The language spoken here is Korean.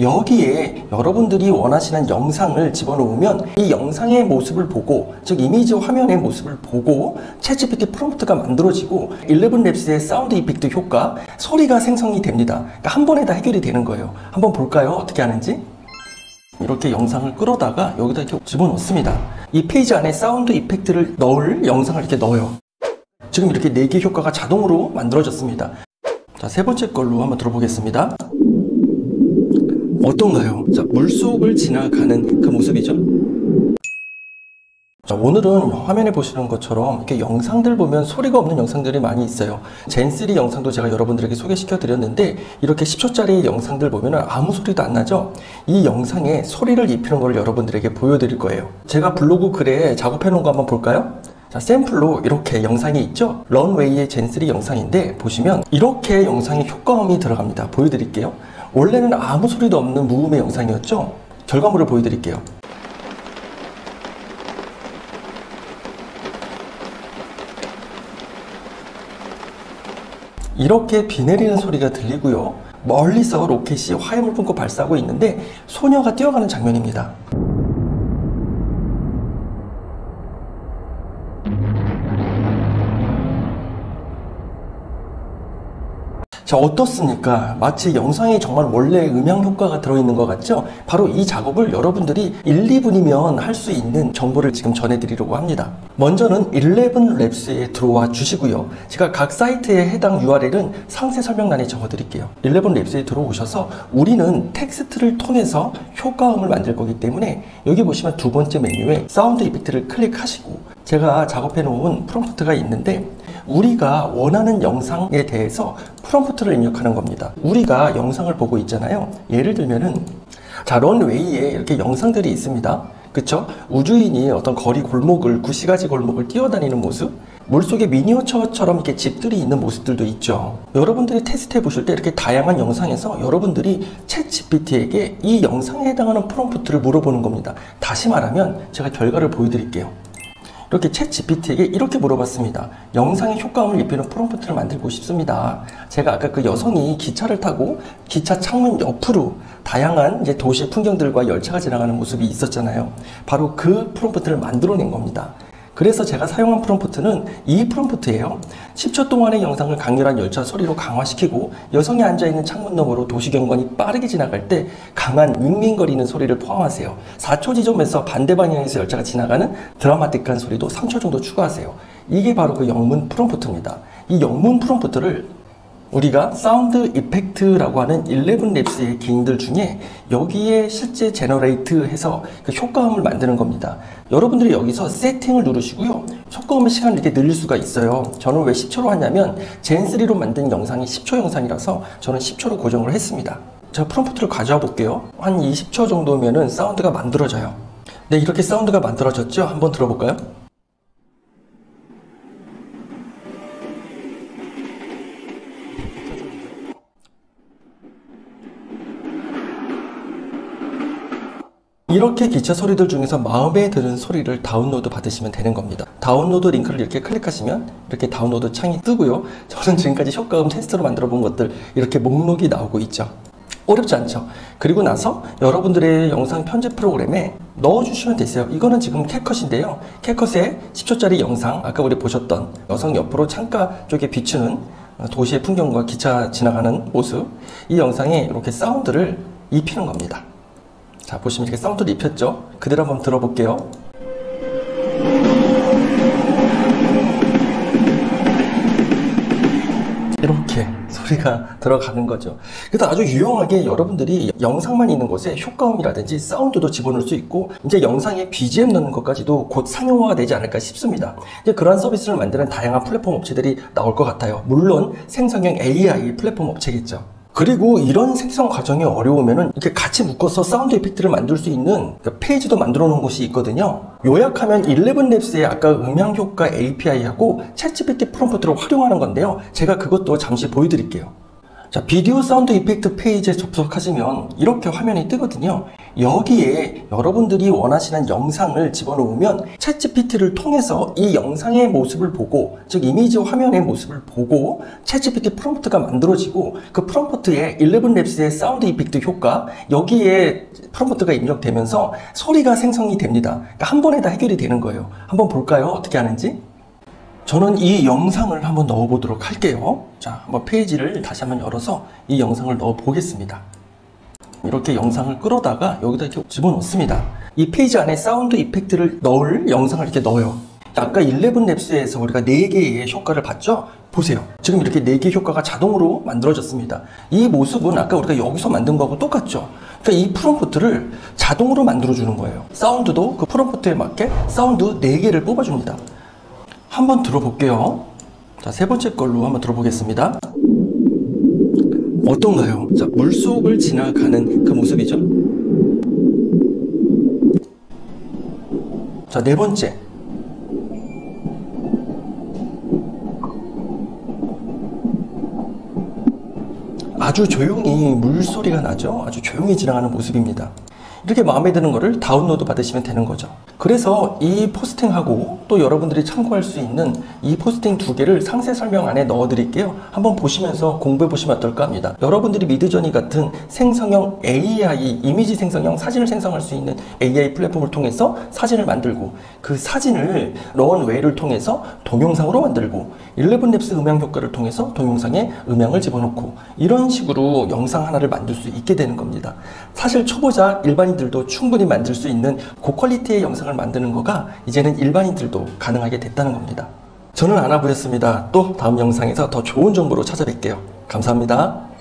여기에 여러분들이 원하시는 영상을 집어넣으면 이 영상의 모습을 보고, 즉 이미지 화면의 모습을 보고 챗GPT 프롬프트가 만들어지고 11랩스의 사운드 이펙트 효과, 소리가 생성이 됩니다. 그러니까 한 번에 다 해결이 되는 거예요. 한번 볼까요? 어떻게 하는지? 이렇게 영상을 끌어다가 여기다 이렇게 집어넣습니다. 이 페이지 안에 사운드 이펙트를 넣을 영상을 이렇게 넣어요. 지금 이렇게 4개 효과가 자동으로 만들어졌습니다. 자, 세 번째 걸로 한번 들어보겠습니다. 어떤가요? 자, 물속을 지나가는 그 모습이죠. 자, 오늘은 화면에 보시는 것처럼 이렇게 영상들 보면 소리가 없는 영상들이 많이 있어요. 젠3 영상도 제가 여러분들에게 소개시켜 드렸는데, 이렇게 10초짜리 영상들 보면 아무 소리도 안 나죠? 이 영상에 소리를 입히는 걸 여러분들에게 보여드릴 거예요. 제가 블로그 글에 작업해 놓은 거 한번 볼까요? 자, 샘플로 이렇게 영상이 있죠? 런웨이의 젠3 영상인데, 보시면 이렇게 영상에 효과음이 들어갑니다. 보여드릴게요. 원래는 아무 소리도 없는 무음의 영상이었죠? 결과물을 보여드릴게요. 이렇게 비 내리는 소리가 들리고요. 멀리서 로켓이 화염을 뿜고 발사하고 있는데 소녀가 뛰어가는 장면입니다. 자, 어떻습니까? 마치 영상에 정말 원래 음향 효과가 들어있는 것 같죠? 바로 이 작업을 여러분들이 1, 2분이면 할 수 있는 정보를 지금 전해드리려고 합니다. 먼저는 11랩스에 들어와 주시고요. 제가 각 사이트에 해당 URL은 상세 설명란에 적어드릴게요. 11랩스에 들어오셔서 우리는 텍스트를 통해서 효과음을 만들 거기 때문에 여기 보시면 두 번째 메뉴에 사운드 이펙트를 클릭하시고 제가 작업해 놓은 프롬프트가 있는데, 우리가 원하는 영상에 대해서 프롬프트를 입력하는 겁니다. 우리가 영상을 보고 있잖아요. 예를 들면은, 자, 런웨이에 이렇게 영상들이 있습니다. 그쵸? 우주인이 어떤 거리 골목을, 구시가지 골목을 뛰어다니는 모습, 물속에 미니어처처럼 이렇게 집들이 있는 모습들도 있죠. 여러분들이 테스트해 보실 때 이렇게 다양한 영상에서 여러분들이 챗GPT에게 이 영상에 해당하는 프롬프트를 물어보는 겁니다. 다시 말하면 제가 결과를 보여드릴게요. 이렇게 챗GPT에게 이렇게 물어봤습니다. 영상에 효과음을 입히는 프롬프트를 만들고 싶습니다. 제가 아까 그 여성이 기차를 타고 기차 창문 옆으로 다양한 이제 도시 풍경들과 열차가 지나가는 모습이 있었잖아요. 바로 그 프롬프트를 만들어낸 겁니다. 그래서 제가 사용한 프롬프트는 이 프롬프트예요. 10초 동안의 영상을 강렬한 열차 소리로 강화시키고 여성이 앉아있는 창문 너머로 도시경관이 빠르게 지나갈 때 강한 윙윙거리는 소리를 포함하세요. 4초 지점에서 반대 방향에서 열차가 지나가는 드라마틱한 소리도 3초 정도 추가하세요. 이게 바로 그 영문 프롬프트입니다. 이 영문 프롬프트를 우리가 사운드 이펙트라고 하는 11랩스의 기능들 중에 여기에 실제 제너레이트 해서 그 효과음을 만드는 겁니다. 여러분들이 여기서 세팅을 누르시고요. 효과음의 시간을 이렇게 늘릴 수가 있어요. 저는 왜 10초로 하냐면 젠3로 만든 영상이 10초 영상이라서 저는 10초로 고정을 했습니다. 제가 프롬프트를 가져와 볼게요. 한 20초 정도면은 사운드가 만들어져요. 네, 이렇게 사운드가 만들어졌죠? 한번 들어볼까요? 이렇게 기차 소리들 중에서 마음에 드는 소리를 다운로드 받으시면 되는 겁니다. 다운로드 링크를 이렇게 클릭하시면 이렇게 다운로드 창이 뜨고요. 저는 지금까지 효과음 테스트로 만들어 본 것들 이렇게 목록이 나오고 있죠. 어렵지 않죠? 그리고 나서 여러분들의 영상 편집 프로그램에 넣어주시면 되세요. 이거는 지금 캡컷인데요. 캡컷의 10초짜리 영상, 아까 우리 보셨던 여성 옆으로 창가 쪽에 비추는 도시의 풍경과 기차 지나가는 모습, 이 영상에 이렇게 사운드를 입히는 겁니다. 자, 보시면 이렇게 사운드를 입혔죠? 그대로 한번 들어볼게요. 이렇게 소리가 들어가는 거죠. 그래서 아주 유용하게 여러분들이 영상만 있는 곳에 효과음이라든지 사운드도 집어넣을 수 있고, 이제 영상에 BGM 넣는 것까지도 곧 상용화가 되지 않을까 싶습니다. 이제 그러한 서비스를 만드는 다양한 플랫폼 업체들이 나올 것 같아요. 물론 생성형 AI 플랫폼 업체겠죠. 그리고 이런 생성 과정이 어려우면은 이렇게 같이 묶어서 사운드 이펙트를 만들 수 있는 페이지도 만들어 놓은 곳이 있거든요. 요약하면 11랩스의 아까 음향 효과 API하고 챗GPT 프롬프트를 활용하는 건데요. 제가 그것도 잠시 보여드릴게요. 자, 비디오 사운드 이펙트 페이지에 접속하시면 이렇게 화면이 뜨거든요. 여기에 여러분들이 원하시는 영상을 집어넣으면 챗GPT를 통해서 이 영상의 모습을 보고, 즉 이미지 화면의 모습을 보고 챗GPT 프롬프트가 만들어지고, 그 프롬프트에 11랩스의 사운드 이펙트 효과, 여기에 프롬프트가 입력되면서 소리가 생성이 됩니다. 그러니까 한 번에 다 해결이 되는 거예요. 한번 볼까요? 어떻게 하는지? 저는 이 영상을 한번 넣어보도록 할게요. 자, 한번 페이지를 다시 한번 열어서 이 영상을 넣어 보겠습니다. 이렇게 영상을 끌어다가 여기다 이렇게 집어넣습니다. 이 페이지 안에 사운드 이펙트를 넣을 영상을 이렇게 넣어요. 아까 11랩스에서 우리가 4개의 효과를 봤죠? 보세요. 지금 이렇게 4개 효과가 자동으로 만들어졌습니다. 이 모습은 아까 우리가 여기서 만든 거하고 똑같죠? 그러니까 이 프롬프트를 자동으로 만들어주는 거예요. 사운드도 그 프롬프트에 맞게 사운드 4개를 뽑아줍니다. 한번 들어볼게요. 자, 세 번째 걸로 한번 들어보겠습니다. 어떤가요? 자, 물속을 지나가는 그 모습이죠. 자, 네 번째. 아주 조용히 물소리가 나죠. 아주 조용히 지나가는 모습입니다. 이렇게 마음에 드는 거를 다운로드 받으시면 되는 거죠. 그래서 이 포스팅하고 또 여러분들이 참고할 수 있는 이 포스팅 2개를 상세 설명 안에 넣어 드릴게요. 한번 보시면서 공부해 보시면 어떨까 합니다. 여러분들이 미드저니 같은 생성형 AI, 이미지 생성형 사진을 생성할 수 있는 AI 플랫폼을 통해서 사진을 만들고, 그 사진을 런웨이를 통해서 동영상으로 만들고, 11랩스 음향 효과를 통해서 동영상에 음향을 집어넣고, 이런 식으로 영상 하나를 만들 수 있게 되는 겁니다. 사실 초보자 일반인들도 충분히 만들 수 있는 고퀄리티의 영상을 만드는 거가 이제는 일반인들도 가능하게 됐다는 겁니다. 저는 아나부였습니다. 또 다음 영상에서 더 좋은 정보로 찾아뵐게요. 감사합니다.